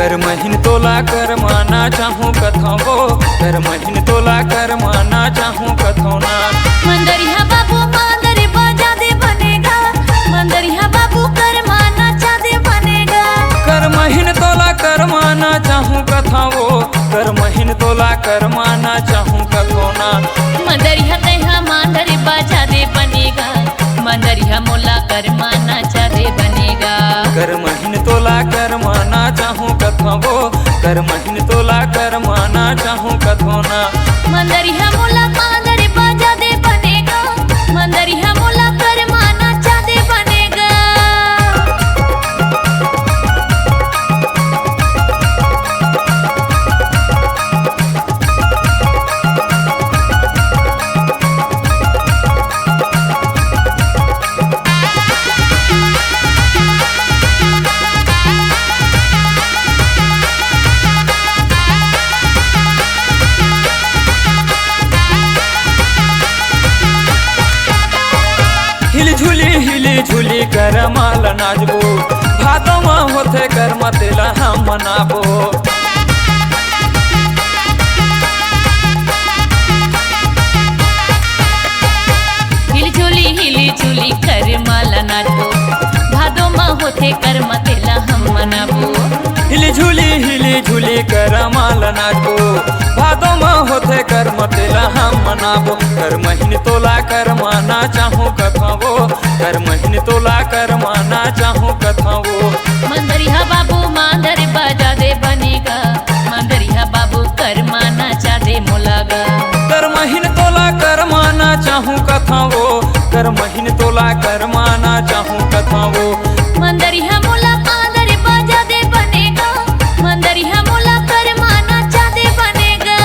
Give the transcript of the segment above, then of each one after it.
कर महीन तोला कर माना चाहूँ कथो वो कर महीन तोला कर माना चाहूँ कथो ना। मंदरिया बाबू मांदरी बाजा दे बनेगा, मंदरिया बाबू कर माना चा दे बनेगा। कर महीन तोला कर माना चाहूँ कथो वो कर महीन तोला कर माना चाहूँ कथो ना। मंदरिया तैहा मांदरी बाजा दे बनेगा, मंदरिया मोला कर माना चा दे बनेगा। कर महीन तोला कर माना चाहूँ कथो वो कर महीन तोला कर माना चाहूँ कथो ना। मंदरिया मोला मांदरी बाजा दे बनेगा, मंदरिया मोला कर माना चा दे बनेगा। हिली झूली कर माल नाचबो भादों होते कर मतेला हम मनाबो। हिली झूली कर माला नाचबो भादो मा होते कर मतेला हम मनाबो। हिली झूली कर माल नाचबो भादों होते कर मतेला हम मनाबो। कर महीन तोला कर माना चाहूँ कथो वो कर महीन तोला कर माना चाहूँ कथो वो। मंदरिया बाबू मांदर बाजा दे बनेगा, मंदरिया बाबू कर माना चा दे मोलागा। कर महीन तोला कर माना चाहूँ कथो वो कर महीन तोला कर माना चाहूँ कथो वो। मंदरिया मोला मांदर बाजा दे बनेगा, मंदरिया मोला कर माना चा दे बनेगा।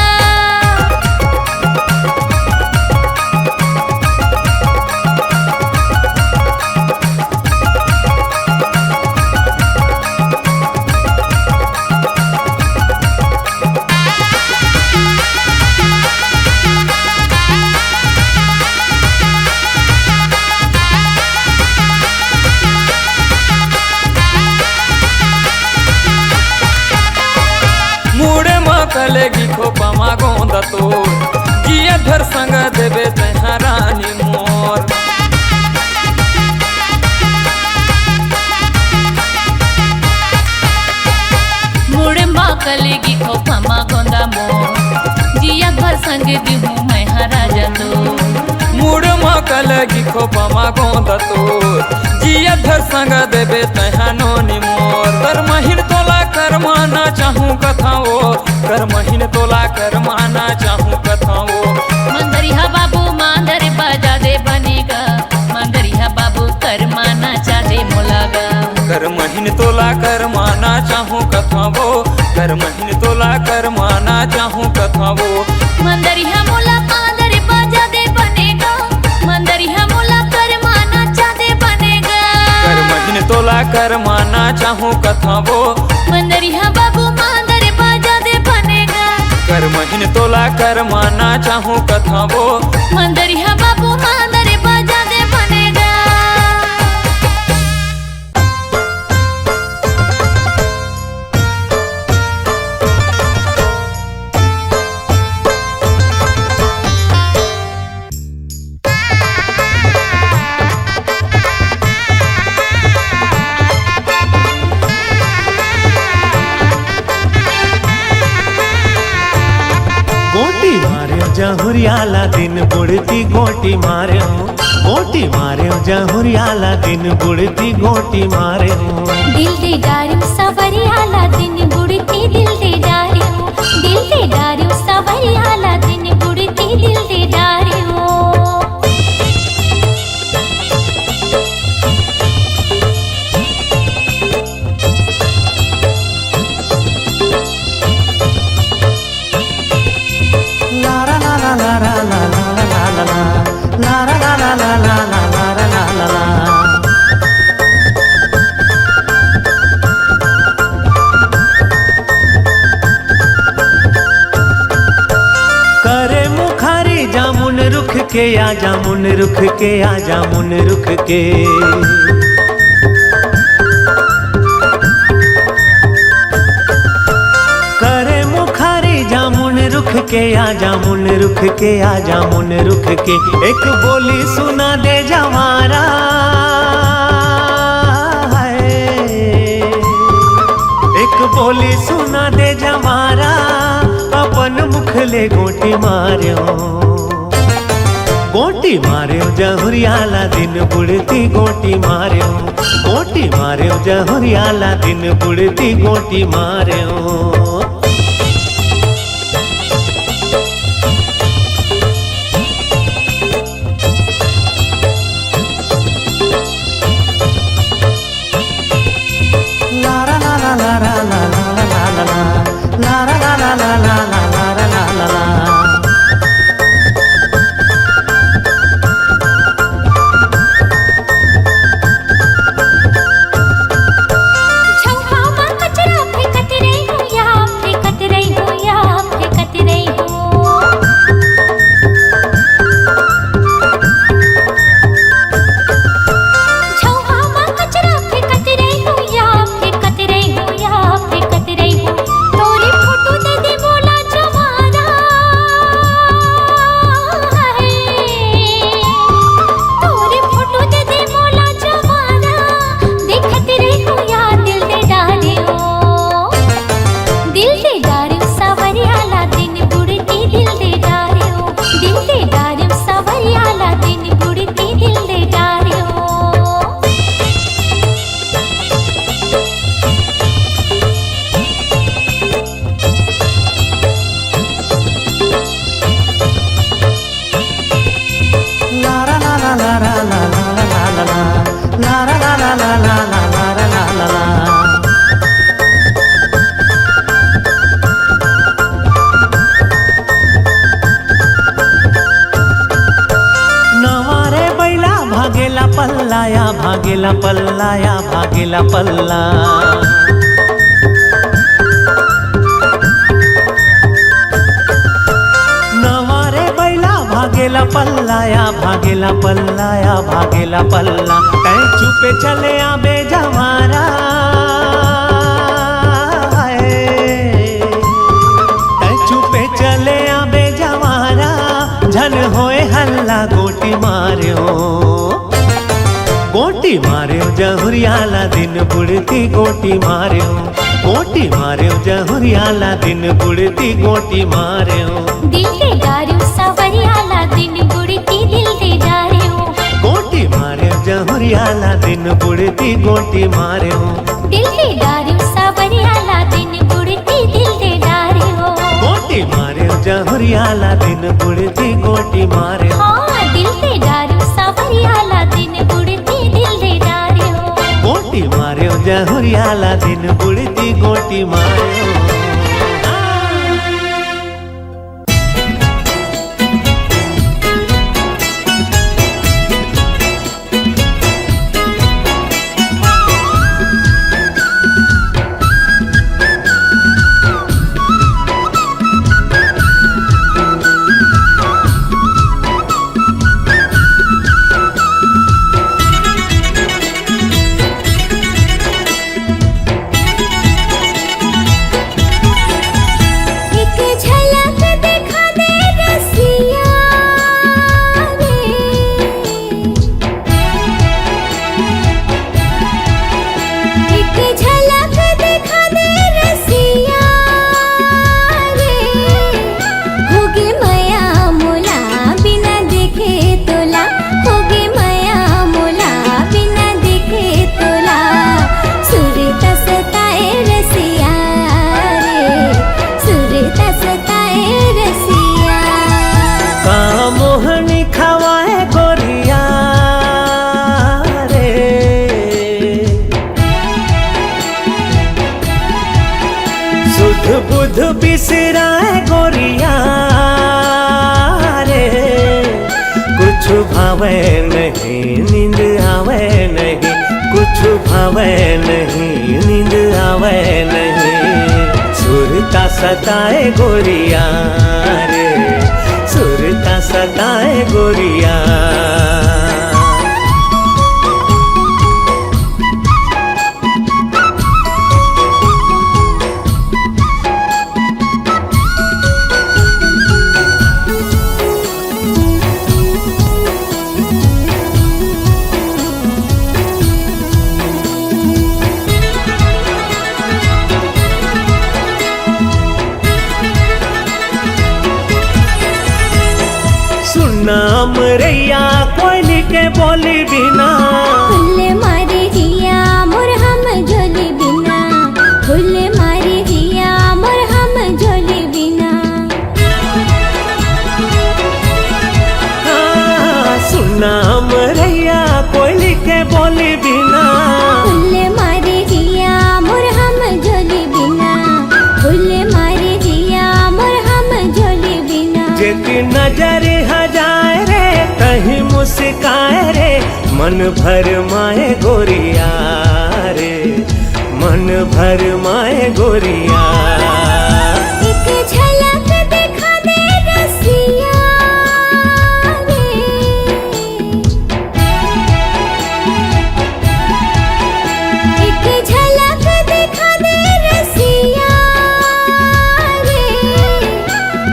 कलेगी खोपा मागोंद तो जिया धर संग देवे तैहा रानी मोर। मुड़े माँ कलेगी खोपा मागोंदा मोर जिया घर संग दिहूँ मैं राजा तो। मुड़ माँ कलेगी खोपा मागोंद तो जिया धर संग देवे तैहा नोनी मोर। कर महीन तोला कर माना चाहूँ कथा वो कर महीन तोला कर माना चाहूँ कथा वो। मंदरिया बाबू मांदर बाजा दे बनेगा, मंदरिया बाबू कर माना चा दे मोलागा। कर महीन तोला कर माना चाहूँ कथा वो कर महीन तोला कर माना चाहूँ कथा वो। मंदरिया मोला मांदर बाजा दे बनेगा, मंदरिया मोला कर माना चा दे बनेगा। कर महीन तोला कर माना चाहूँ कथा वो मंदरिया बाबू मांदर बाजा दे बनेगा। कर महीन तोला कर माना चाहूँ कथा वो मंदरिया बाबू मांदर बाजा दे बनेगा। जहुरियाला दिन बुढ़ती गोटी मारे गोटी मारे जहुरियाला दिन बुढ़ती गोटी मारे। दिल दे डारू सवरियाला दिन बुढ़ती दिल दे डारू, दिल दे डारू सवरियाला दिन बुढ़ती दिल दे डारू। के आ जामुन रुख के आ जामुन रुख के के आजा मुन रुख के आजा मुन रुख के एक बोली सुना दे जवारा एक बोली सुना दे जवारा अपन मुख ले गोटी मार्यो जहुरियाला दिन बुड़ती गोटी मार्यो जहुरियाला दिन बुड़ती गोटी मार्यो भागेला पल्ला नवारे बैला भागेला पल्ला कहीं चुपे चले आबे जवारा कहीं चुपे चले आबे जवारा झन होए हल्ला गोटी मार्यो जहुरियाला दिन बुड़ती गोटी मार्यो जहुरियाला दिन बुड़ती गोटी मार्यो दिल दे डार्यो सवरियाला दिन बुड़ती दिल दे डार्यो गोटी मार्यो जहुरियाला दिन बुड़ती गोटी मार्यो दिल दे डार्यो सवरियाला दिन बुड़ती दिल दे डार्यो गोटी मार्यो जहुरियाला दिन बुड़ती गोटी मार्यो हाँ दिल दे डार्यो सवरियाला दिन बुड़ती दिल दे डार्यो गोटी मार्यो जहुरियाला दिन बुड़ती गोटी मार्यो बुध बिसराए गोरिया रे कुछ भावे नहीं नींद आवे नहीं कुछ भावे नहीं नींद आवे नहीं सुरता सताए गोरिया रे सुरता सताए गोरिया हमरैया कोयली के बोली बिना फुल मारे जिया मोर हम झोली बिना फुल मारे जिया मोर हम झोली बिना सुना हमरैया कोयली के बोली बिना फुल मारे जिया मोर हम झोली बिना फुल मारे जिया मोर हम झोली बिना जेती नजर हजाए रे कहीं मुस्काए रे मन भर माए गोरिया रे मन भर माए गोरिया एक झलक दिखा दे रसिया रे एक झलक दिखा दे रसिया रे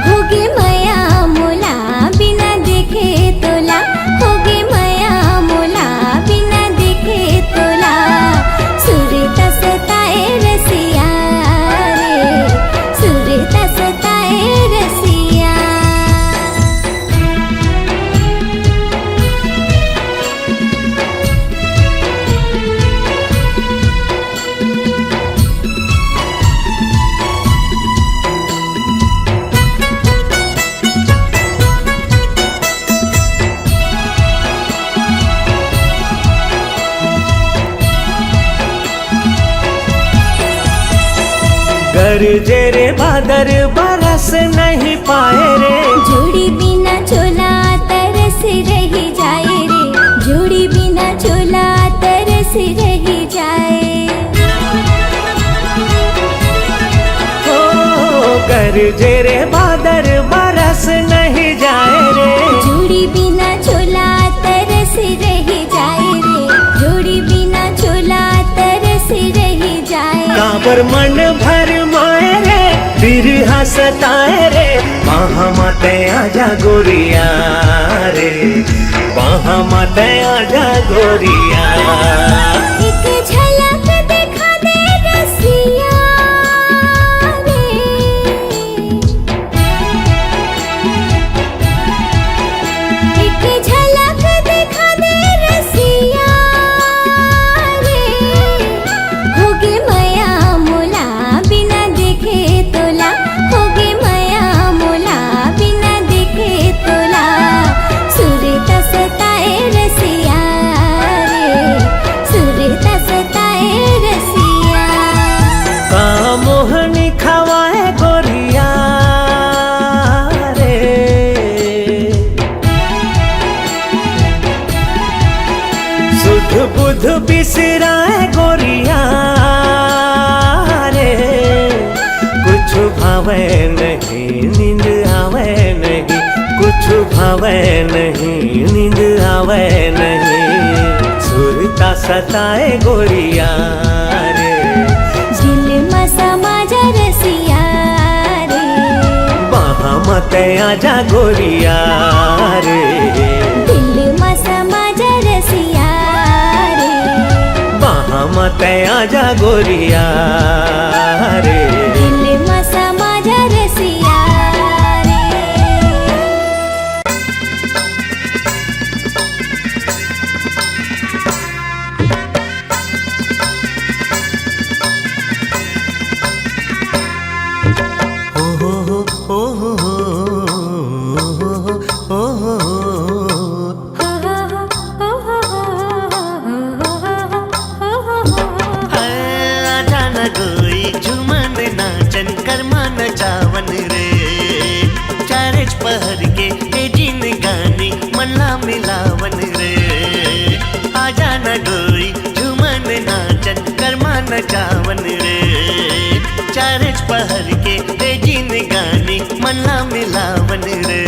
होगे माया मोला बिना देखे तोला होगे माया मोला बिना देखे तोला सुरता सताए रसिया रे सुरता सताए रसिया गरजे रे बादर बरस नहीं पाए रे जोड़ी बिना चोला तरस रही जाए रे जोड़ी बिना चोला तरस रही जाए ओ गरजे रे बादर बरस नहीं जाए रे जोड़ी बिना चोला तरस रही जाए रे जोड़ी बिना चोला तरस रही जाए काबर मन भर माए रे बिरहा सताए रे वहाँ माते आजा गोरिया रे वहाँ माते आजा गोरिया एक झलक दिखा दे रसिया रे एक झलक दिखा दे रसिया रे होगे माया मोला बिना देखे तोला होगे माया मोला बिना देखे तोला सुरता सताए रसिया रे सुरता सताए रसिया का मोहनी खवाए गोरिया रे सुध बुध बिसराए गोरिया रे कुछ भावे नहीं नींद आवे नहीं कुछ भावे नहीं नींद आवे नहीं सुरता सताए गोरिया रे दिल में समा जा रसिया रे वहाँ मत आजा गोरिया रे दिल में समा जा रसिया रे वहाँ मत आजा गोरिया रे दिल में समा जा रसिया रे आजा न गोई झुमन नाचन करमान चावन रे चारेज पहर के जिन गानी मल्ला मिलावन रे आजा न गोई झुमन नाचन करमान चावन रे चारेज पहर के जिन गानी मल्ला मिलावन रे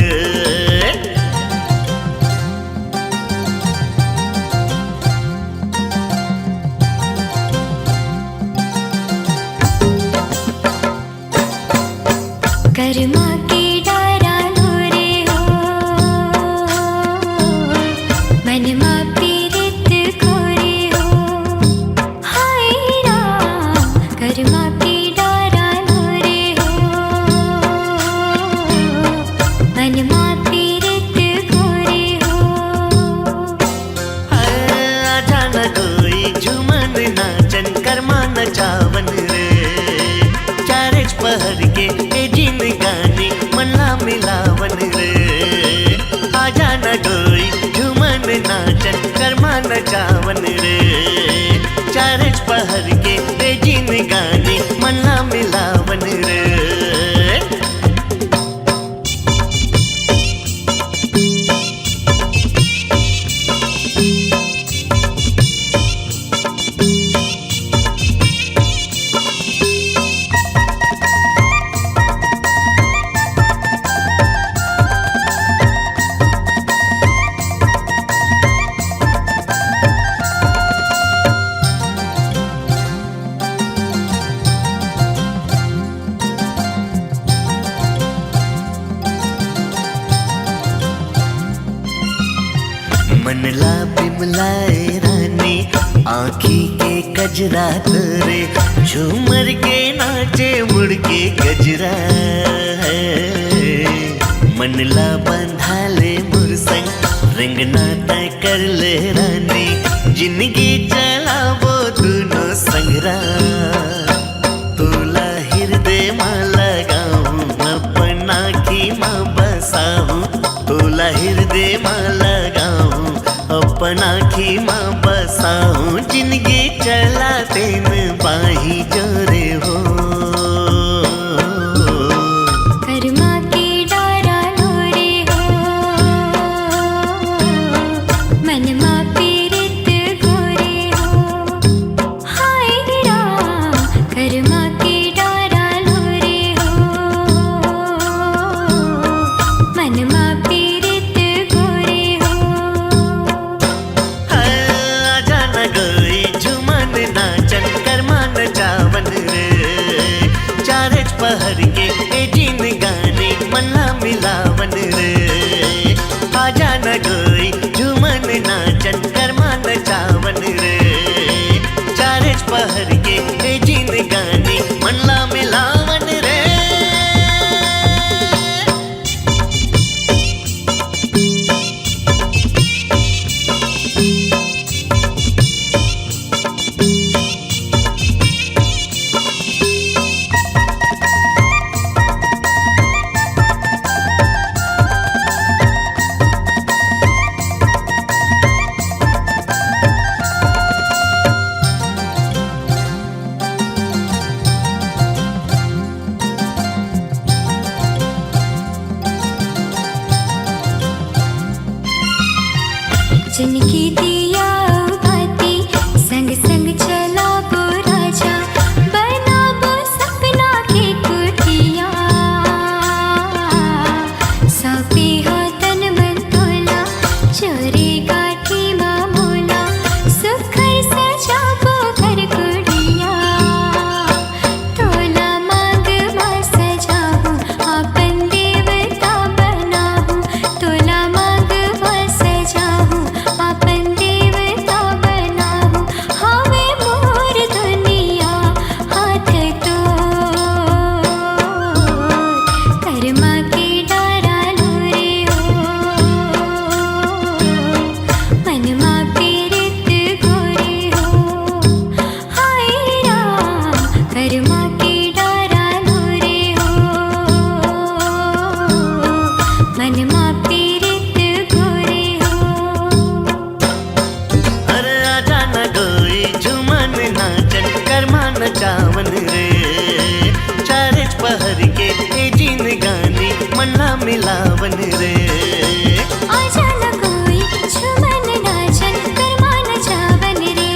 कर्मा के डारा लोरे हो मनमा पीड़ित खोरे हो हाय राम कर्मा के डारा लोरे हो मनमा पीड़ित खोरे हो पहर के ए जिन गानी मल्ला मिलावन रे आजा न गोई झूमन नाचन कर्मा नचावन रे चारज पहर के ए जिन गानी मल्ला मिलावन रे मनला बिमलाए रानी आँखी के कजरा तोरे झूमर के नाचे मुड़ के गजरा है मनला बंधा ले मुरसंग रंगना तय कर ले रानी जिंदगी चला वो दोनों संगरा तोला हृदय माँ लगाऊं अपना की माँ बसाऊं तोला हृदय माँ लगाऊं अपना की माँ बसाऊं जिंदगी चला तेन बाही जोरे हो कर्मा के डारा लोरे हो मनमा पीरित गोरे हो हाय राम कर्मा के डारा लोरे हो मनमा पीरित गोरे हो आजा न गई झूमन नाचन कर्मा नचावन रे चारज पहर के ए जिन गाने मल्ला मिलावन रे आजा न गई झूमन नाचन कर्मा नचावन रे चारज पहर के ए जिन गाने मल्ला मिलावन रे जिनकी दिया बाती संग संग चला वो राजा बना वो सपना की कुटिया सौंपी हो तन मन तोला चोरी गाठी मामूला सुखर सजा वो घर कुड़िया तोला मांग मा सजाऊं आपन देवता बनाऊं तोला मांग मा सजाऊं आपन देवता बनाऊं हवे मोर दुनिया हाथ तो कर्मा के डारा लोरे हो मनमा पीरित गोरे हो हाय राम कर्मा के डारा लोरे हो मनमा पीरित गोरे हो अरे आजा न गोई झूमन नाचन कर्मा नचावन रे चारज पहर के ए जिन गानी मल्ला मिलावन रे आजा न कोई झूमन नाचन कर्मा नचावन रे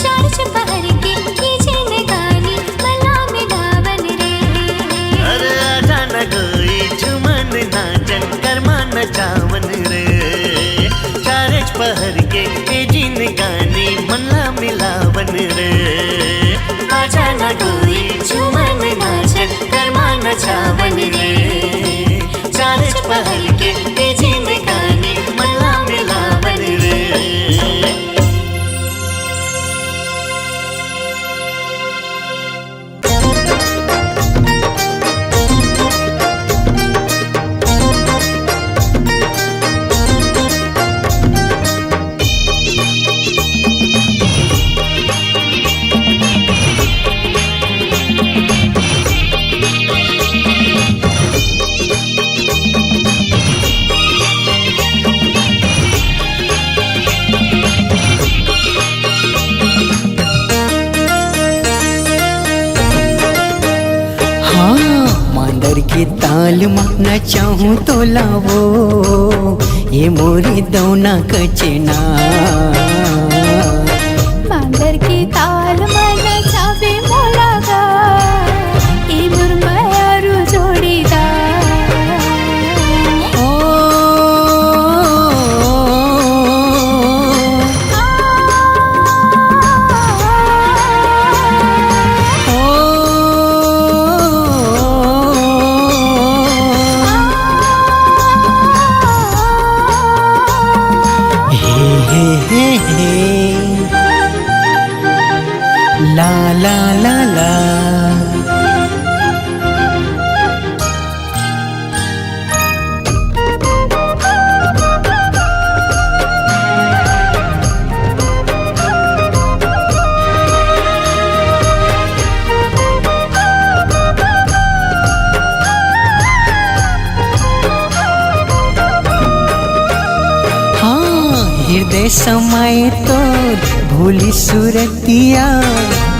चारज पहर के ये जिन गानी मल्ला मिलावन रे अरे आजा न गोई झूमन नाचन कर्मा नचावन रे चारज पहर के ए जिन गानी मल्ला मिलावन रे आजा न गोई झूमन नाचन कर्मा नचावन रे चारज हाँ मांदर के ताल माना चाहूँ तो लावो ये मोरी दौना कचना मांदर की ताल मन चावे मोलागा ए मुरमायारू जोड़ीदार ओ ला ला ला ला हृदय समय तो भूली सूरतिया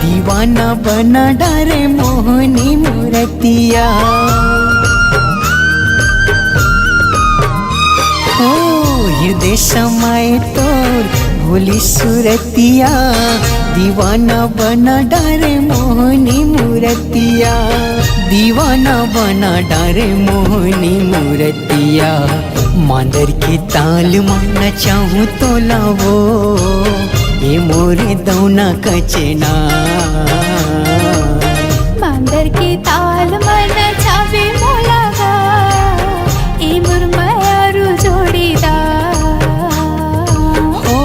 दीवाना बना डारे मोहनी मूर्तिया हो हृदय समय तो भूली सूरतिया दीवाना बना डारे मोहनी मूर्तिया दीवाना बना डारे मोहनी मूर्तिया मांदर के ताल माना चाहूँ तो लावो ये मोरे दौना कचना मांदर की ताल मन चावे मोलागा ए मुरमायारू जोड़ीदार ओ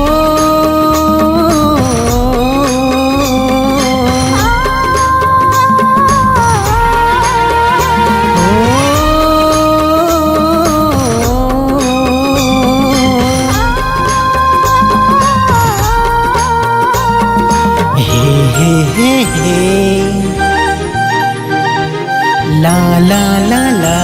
ला ला ला ला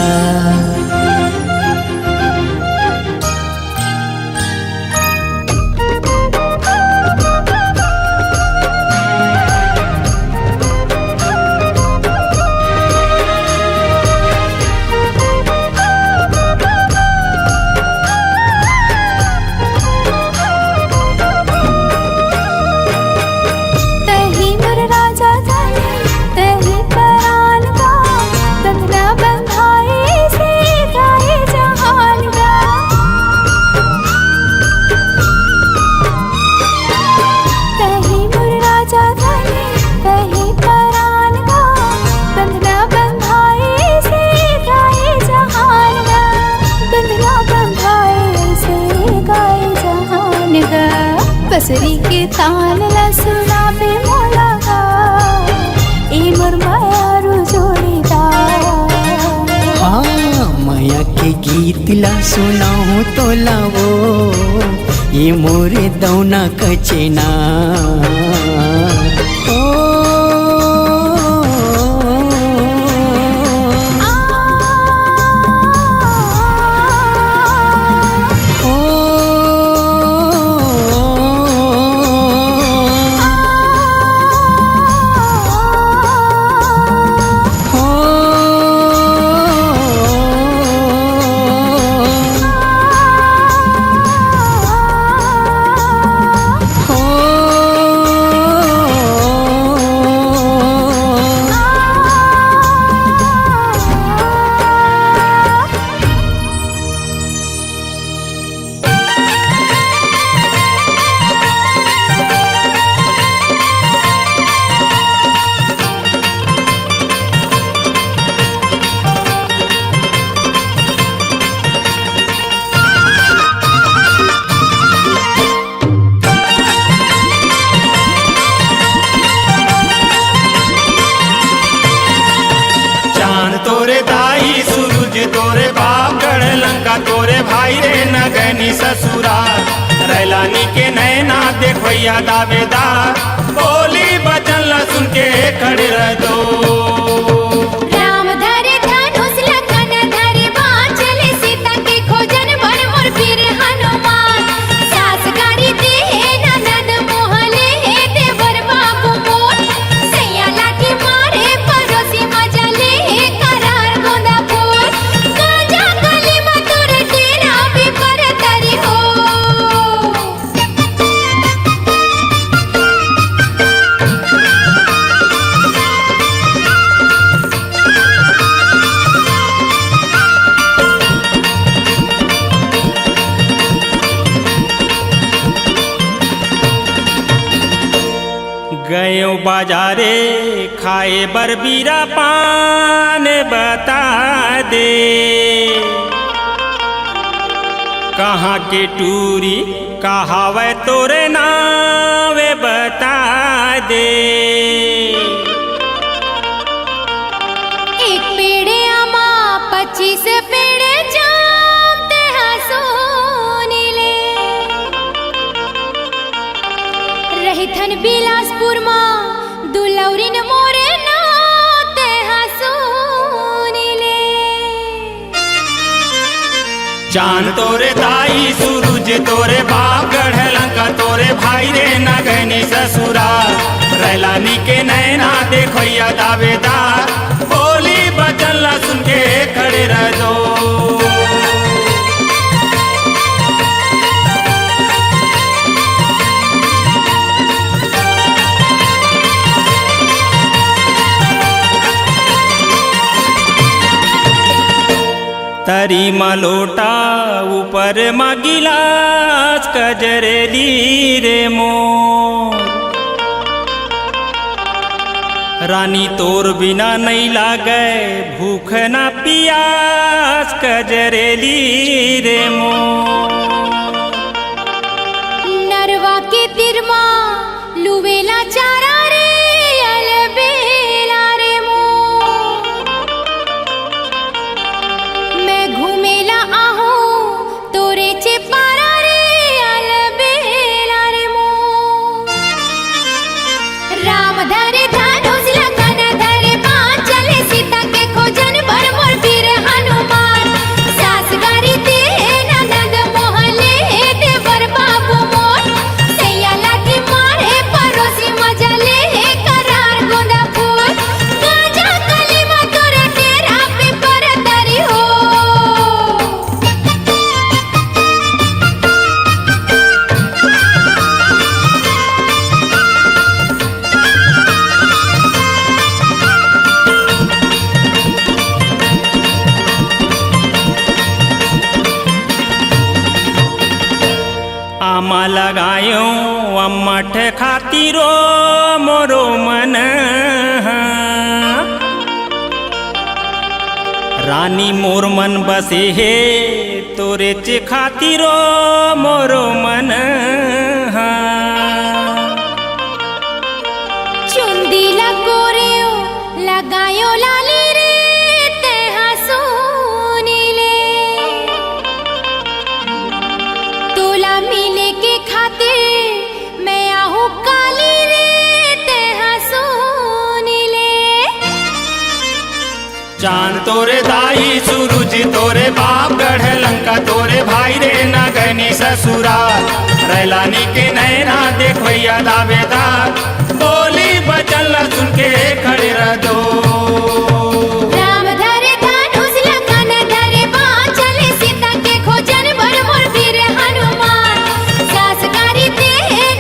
तही मुर राजा जाने तही परान का बंधना बंधाए से गाए जहान का तही मुर राजा जाने तही परान का बंधना बंधाए से गाए जहान का बंधना बंधाए से गाए जहान का बसरी के ताल ला सुनावे मोलागा ए मुरमायारू जोड़ीदार हाँ माया के गीत ला सुनाऊँ तो लावो ये मोरे दौना कचना ओ ससुराल रैलानी के नैना देखैया दावेदार बोली बचन सुन के खड़े रह दो राम धरे धनुष लखन धरे बाँचल सीता के खोजन भर मोर पीर हनुमान सास गारी दे ननद मोहले देवर बाबू मोर सैया लाठी मारे पड़ोसी मजा ले बाजारे खाए बर बीरा पान बता दे, कहाँ के टूरी कहावे तोरे नावे बता दे। एक पेड़े आमा 25 पेड़े जाम ते हसोनी ले, रहिथन बिलासपुर मा दुलौरिन मोरे नाव ते हसोनी ले। चांद तोरे ताई सूरज तोरे बाप गढ़े लंका तोरे भाई रे नगनी ससुरा, रैलानी के नैना देखो या दावेदार, बोली बचन ला सुन के खड़े रह दो। तरी मलोटा ऊपर गिलास कजरेली रे मोर, रानी तोर बिना नहीं लागे भूख ना पियास कजरेली रे मोर। नरवा के तिरमा लुवेला चारा रे अलबेला रे मोर, मैं घूमेला आहूं तोरे चेपारा रे अलबेला रे मोर। राम धरे धनुष लगन धरे बाण चले सीता के खोजन भर मोर वीर हनुमान, सास गारी दे ननद मोहले देवर बाबू मोर, सैया लाठी मारे परोसी मजले करार गोंदा फूल, गाजा कलीमा तोरे तेरा पे पर तरी हो। आमा लगायो अम्मठ खातिरो मोरो मन, रानी मोर मन बसे हे तोरे चे खातिरो मोरो मन। चुंदी लगोरेओ लगायो लाली रे ते हसोनी ले, तोला मिले के खातिर मैं आहूं काली रे ते हसोनी ले। चांद तोरे दाई सूरज तोरे बाप गढ़े लंका तोरे भाई रे नगनी ससुरा, रैलानी के नैना देखो या दावेदार, बोली बचन ला सुन के खड़े रह दो। राम धरे धनुष लगन धरे बाण चले सीता के खोजन भर मोर वीर हनुमान, सास गारी दे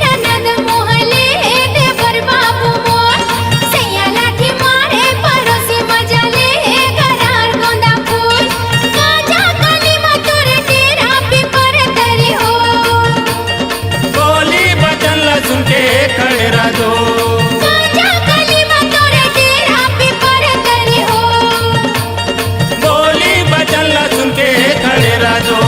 ननद मोहले देवर बाबू मोर, सैया लाठी मारे परोसी मजले करार गोंदा फूल, गाजा कलीमा तोरे तेरा पे पर तरी हो। बोली बचन ला सुन के खड़े रह दो। गाजा कलीमा तोरे तेरा पे पर तरी हो। बोली बचन ला सुन के खड़े रह दो।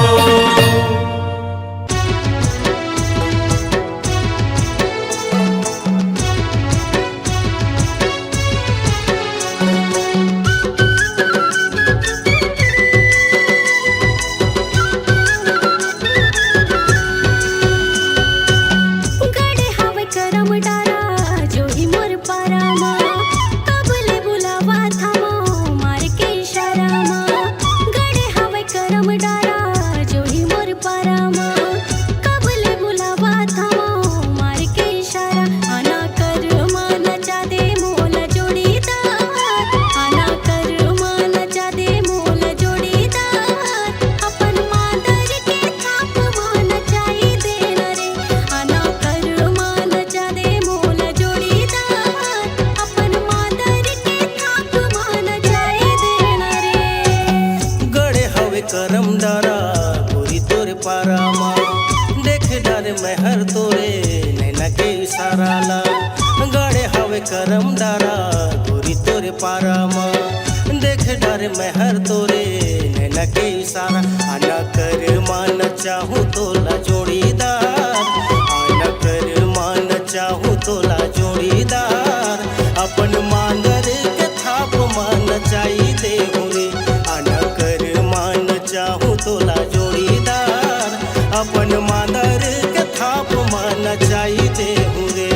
गड़े हवे करम डारा जो ही मोर पारामा, कबले बुलावा थामो मार के इशारा मा। गड़े हवे करम डारा जो ही मोर पारामा, कबले बुलावा थामो मार के इशारा। आना कर मान नचा दे मोल जोड़ीदार, आना कर मान नचा दे मोल जोड़ीदार, अपन मादर के थाप मान चाही देना रे। आना कर मान नचा दे मोल जोड़ीदार, अपन मादर के थाप मान चाही देना रे। गड़े हवे करम डारा गोरी तोरे पारामा, देख डारे महर तोरे नैना के इशारा ला। गड़े हवे हवे करम डारा गोरी तोरे पारा माँ देख डर महर तोरे नैना के इशारा आना कर मान चाहूँ तोला जोड़ीदार आना कर मान चाहूँ तोला जोड़ीदार अपन मांगर के थाप मान चाही दे रे आना कर मान चाहूँ तोला जोड़ीदार अपन मांगर के थाप मान चाही दे रे।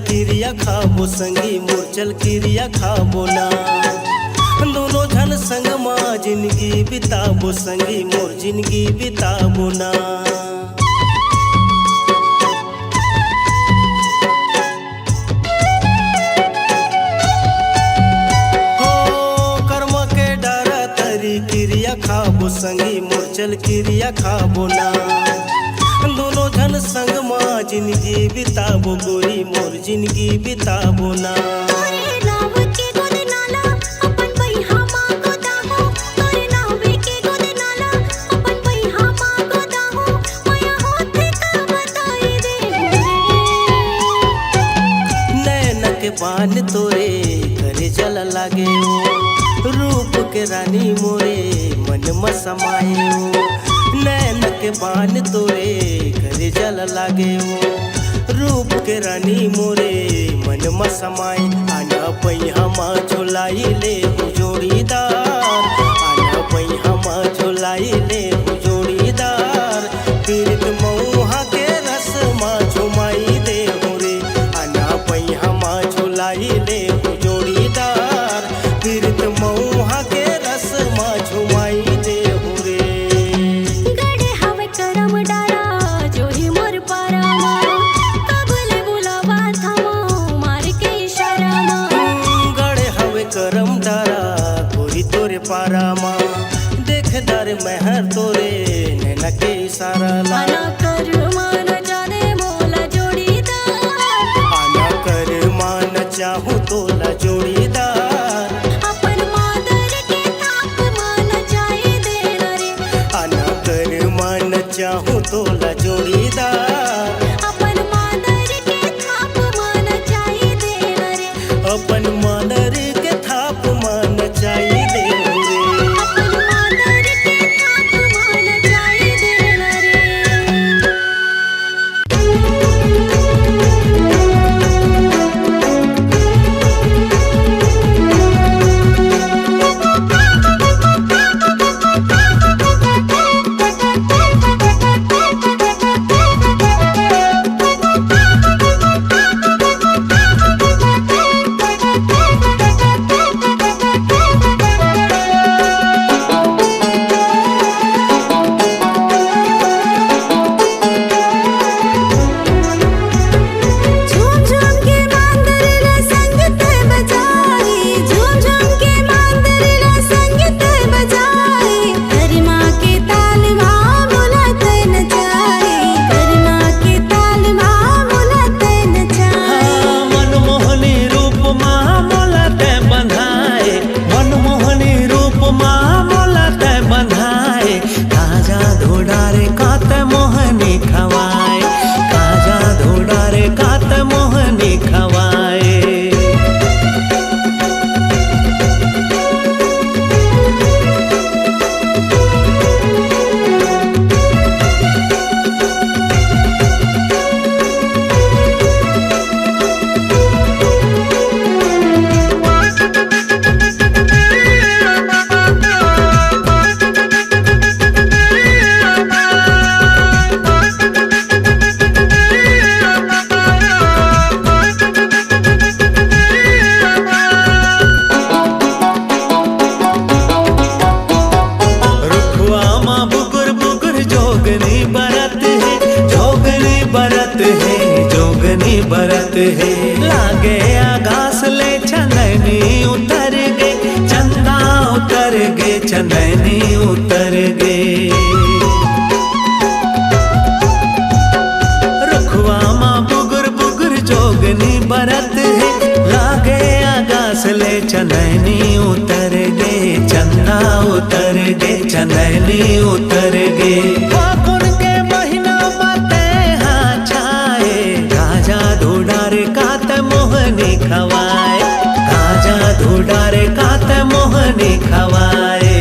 क्रिया खाबो संगी मूर्छल क्रिया खाबो ना दोनों झन संग माँ जिंदगी बिताबो संगी मोर जिंदगी बिताबो ना। हो कर्म के डारा तरी क्रिया खाबो संगी मूर्छल क्रिया खाबो ना दोनों झन संग माँ जिंदगी बिताबो गोरी मोर जिंदगी बिताबो ना। बान तोरे करे जल लागे रूप के रानी मोरे मन में समाये नैन के बान तोरे करे जल लागे रूप के रानी मोरे मन में समाये आना पैया माँ झोलाई ले जोड़ीदार आना पैया माँ झोलाई ले जोड़ीदार पीरित मऊहा के रस माँ झुमाई दे रे आना पैया माँ झुलाई ले जोड़ीदार पीरित मऊहा के रस माँ झुमाई दे रे। गड़े हवे करम डारा जो ही मोर पारा कबले बुलावा थमो मार के इशारा गड़े हवे करम डारा गोरी तोरे पारा माँ देख दर महर तोरे नैना के इशारा ला आना कर मान जाने मोला जोड़ीदार आना कर मान चाहूँ तोला जोड़ीदार अपन मादर के ताप मान जाए देना रे आना कर मान चाहूँ तोला जोड़ीदार अपन मादर के चंदनी उतर गे, चंदा उतर गे, चंदनी उतर गे। रुखवा माँ बुगुर बुगुर जोगनी बरत है, लागे आगास ले चंदनी उतर गे, चंदा उतर गे, चंदनी उतर गे। फागुन के महीना माते हाँ छाए, राजा धुडार कात मोहनी खवाए, राजा धुडार कात मोहनी खवाए।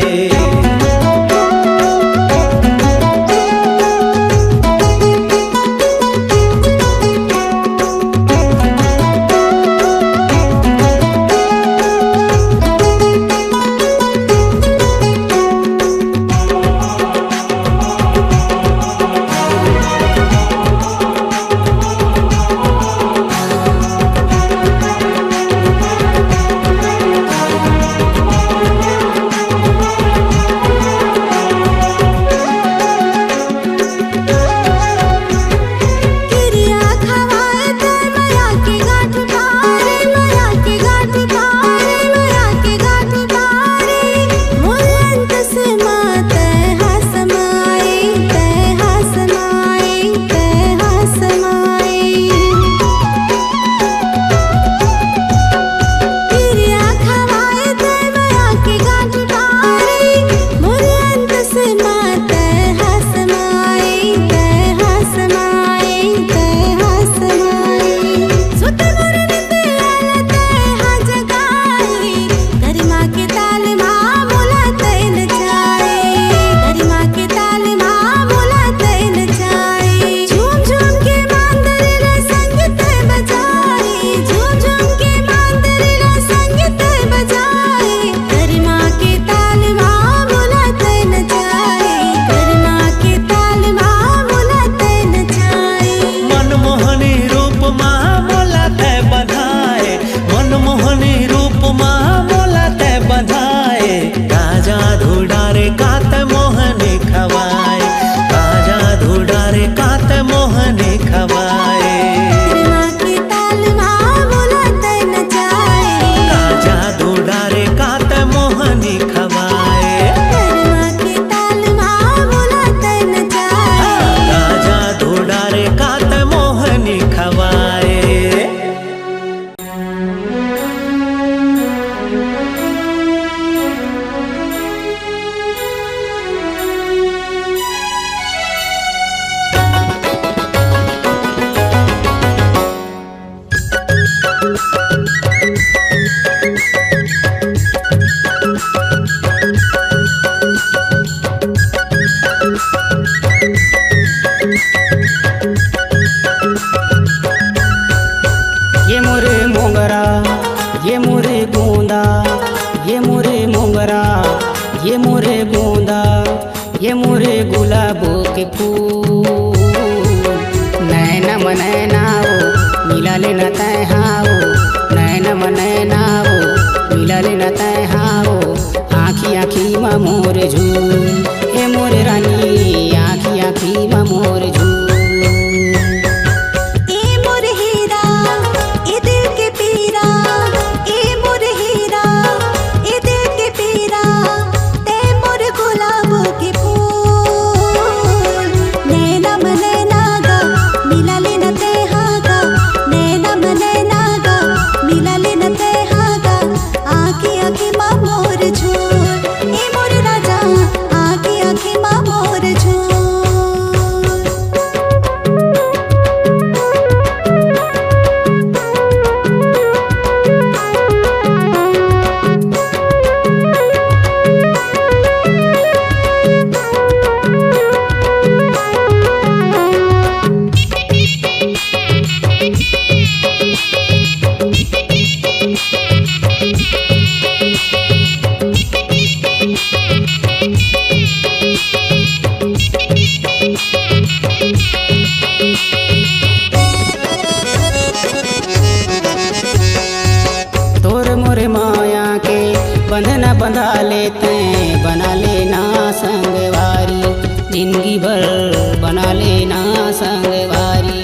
बंधा लेते बना लेना संगवारी, जिंदगी भर बना लेना संगवारी।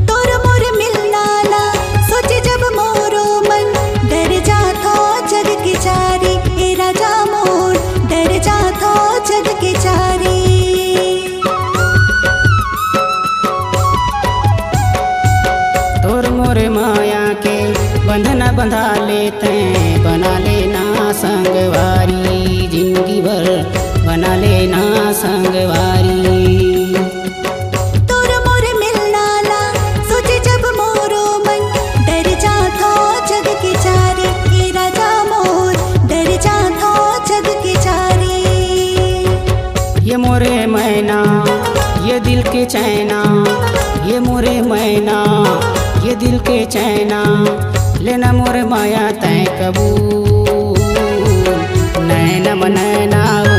तोर मोर मिलना ला सोचे जब मोरो मन, लेते बना लेना संगवारी, जिंदगी भर बना लेना संगवारी। तोर मोर मिलना ला सोचे जब मोरो मन, डर जाता जग के चारे, ए राजा मोर डर जाता जग के चारे। ये मोरे मैना ये दिल के चैना, ये मोरे मैना ये दिल के चैना, लेना मोरे माया तय कबूल। नैनम नैनावो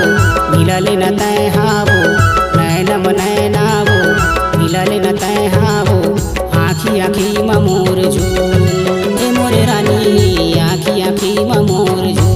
मिला लेना तय हावो, नैनम नैनावो मिला लेना तय हावो, आँखी आँखी में मोर झूल, ए मोरे रानी आँखी आँखी में मोर झूल।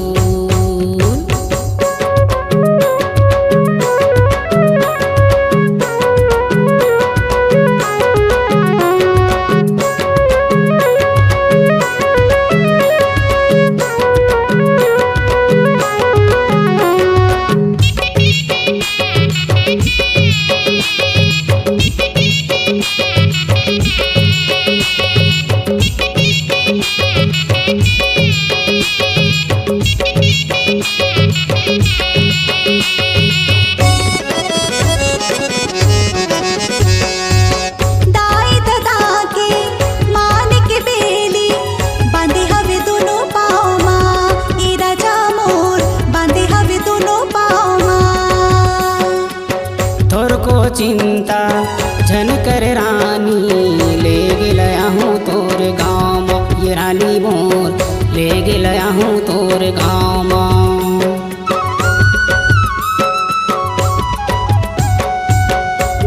चिंता झन कर रानी ले गया हूँ तोर गाँव, ये रानी मोर ले गया हूँ तोर गाँव।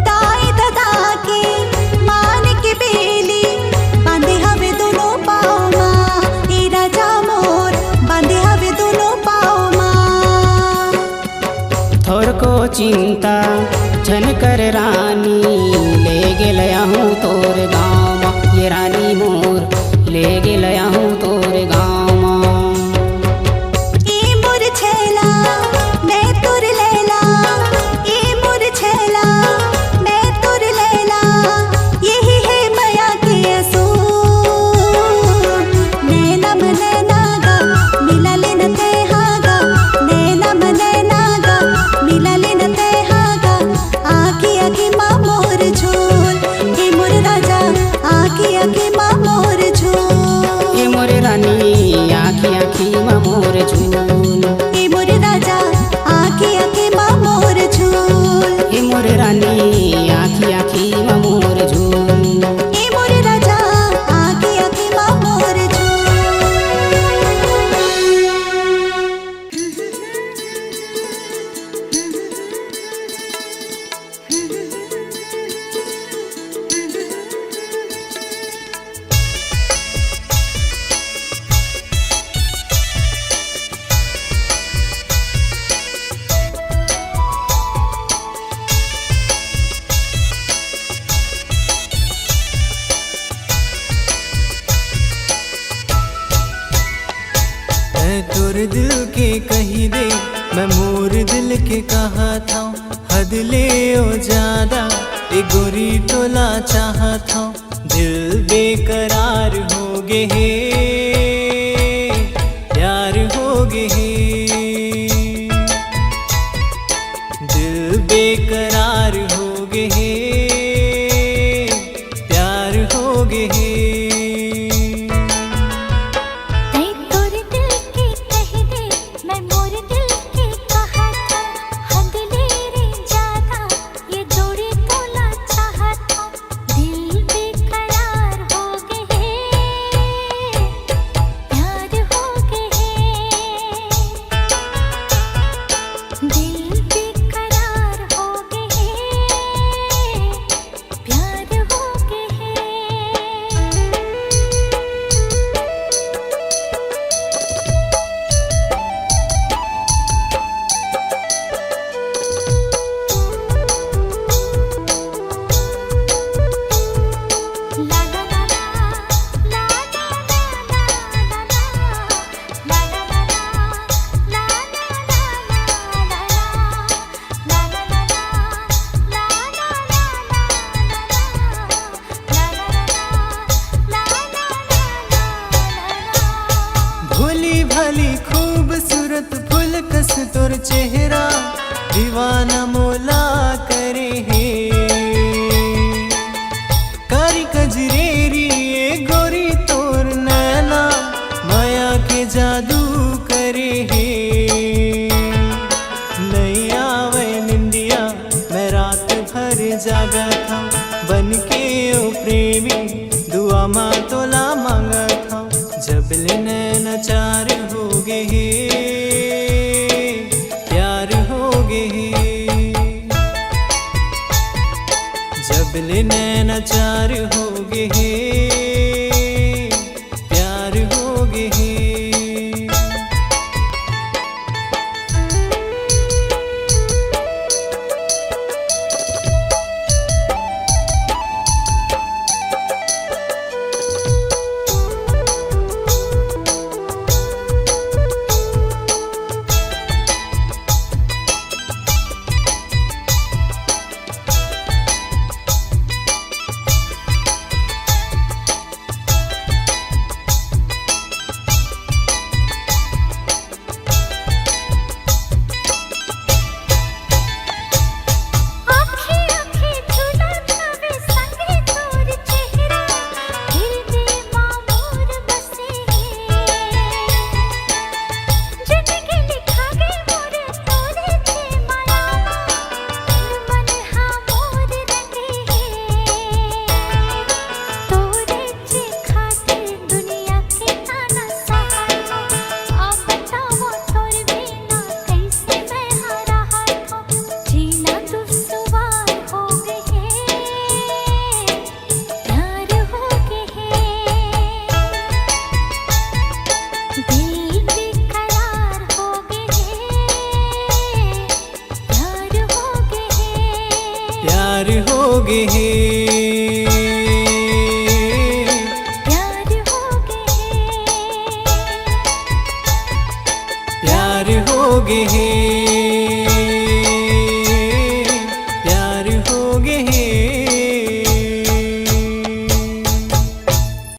दाई दादा के मान के बेली बांधे हवे दोनों पाँव माँ, ए राजा मोर बांधे हवे दोनों पाँव माँ। थोर को चिंता झन कर रानी ले गया हूँ तोर गाँव, ये रानी मोर ले गया हूँ तोर गाँव। ए मोर छैला मैं तोर लैला, ए मोर छैला मैं तोर लैला, यही है माया के असूल। नैना मन नैनागा मिला लेना तय हागा, नैना मन नैनागा मिला लेना तय हागा, आँखी आँखी माँ मोर झोल, ए मोर राजा आँखी आँखी माँ मोर झोल। ए मोरे रानी आँखी आँखी में मोर झूल, ए मोर राजा आँखी आँखी माँ मोर झोल, ए मोरे रानी आँखी आँखी में मोर झूल। ए मोर राजा आँखी आँखी माँ मोर झोल। तोर दिल के कही दे मैं मोर दिल के कहा था, हद ले ओ ज्यादा ए गोरी टोला चाहा था, दिल बेकरार हो गे हे प्यार हो गे हे, दिल बेकरार हो गे हे प्यार हो गे हे। भोली भाली खूबसूरत फूल कस तोर चेहरा दीवाना मोला करे है कारी कजरेरी ये गोरी तोर नैना माया के जादू करे है नहीं आवे निंदिया मैं रात भर जागा था बन के ओ प्रेमी दुआ माँ तोला मांगा था जब ले नैना चार हो गए प्यार हो गए जब ले नैना चार हो गए प्यार हो गए प्यार हो गए प्यार हो गए